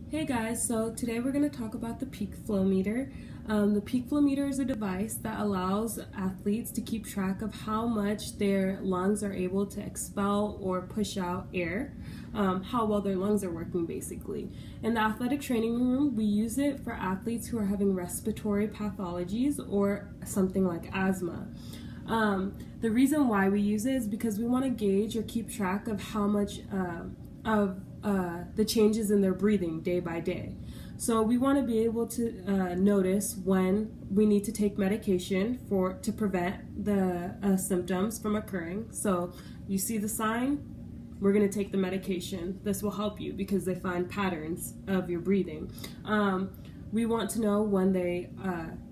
Hey guys, so today we're going to talk about the peak flow meter. The peak flow meter is a device that allows athletes to keep track of how much their lungs are able to expel or push out air, how well their lungs are working basically. In the athletic training room, we use it for athletes who are having respiratory pathologies or something like asthma. The reason why we use it is because we want to gauge or keep track of how much of the changes in their breathing day by day. So we want to be able to notice when we need to take medication to prevent the symptoms from occurring. So you see the sign, we're going to take the medication. This will help you because they find patterns of your breathing. We want to know when they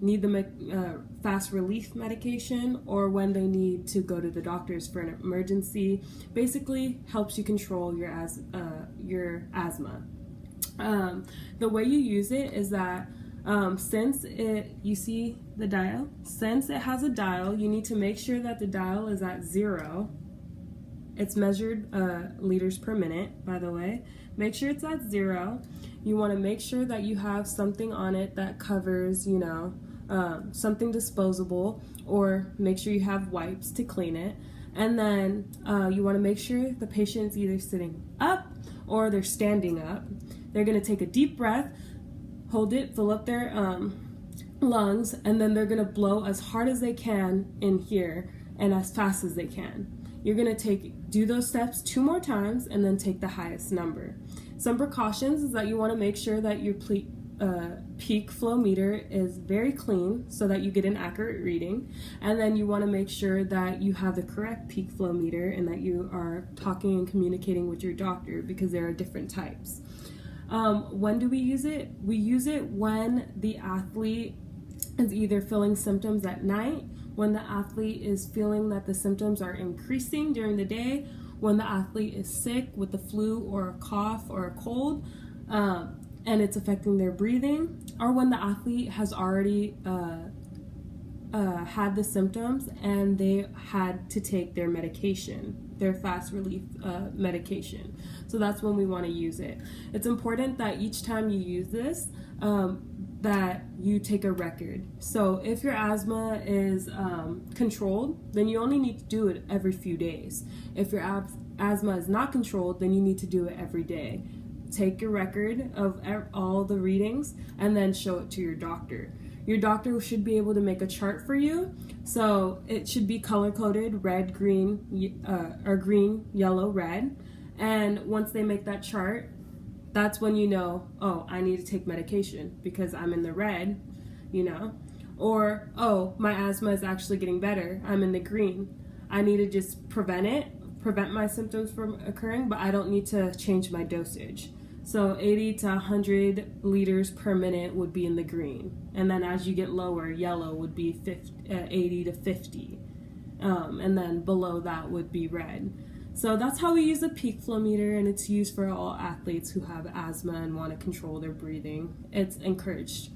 need the fast relief medication or when they need to go to the doctors for an emergency. Basically helps you control your asthma. The way you use it is that you see the dial, since it has a dial, you need to make sure that the dial is at 0. It's measured liters per minute, by the way. Make sure it's at 0. You want to make sure that you have something on it that covers, something disposable, or make sure you have wipes to clean it. And then you want to make sure the patient's either sitting up or they're standing up. They're going to take a deep breath, hold it, fill up their lungs, and then they're going to blow as hard as they can in here and as fast as they can. You're going to do those steps 2 more times and then take the highest number. Some precautions is that you want to make sure that your peak flow meter is very clean so that you get an accurate reading. And then you want to make sure that you have the correct peak flow meter and that you are talking and communicating with your doctor because there are different types. When do we use it? We use it when the athlete is either feeling symptoms at night, when the athlete is feeling that the symptoms are increasing during the day, when the athlete is sick with the flu or a cough or a cold, and it's affecting their breathing, or when the athlete has already had the symptoms and they had to take their medication, their fast relief medication. So that's when we want to use it. It's important that each time you use this, that you take a record. So if your asthma is controlled, then you only need to do it every few days. If your asthma is not controlled, then you need to do it every day. Take a record of all the readings and then show it to your doctor. Your doctor should be able to make a chart for you. So it should be color-coded, red, green, or green, yellow, red. And once they make that chart, that's when you know, oh, I need to take medication because I'm in the red, or, oh, my asthma is actually getting better. I'm in the green. I need to just prevent my symptoms from occurring, but I don't need to change my dosage. So 80 to 100 liters per minute would be in the green. And then as you get lower, yellow would be 80 to 50. And then below that would be red. So that's how we use the peak flow meter, and it's used for all athletes who have asthma and want to control their breathing. It's encouraged.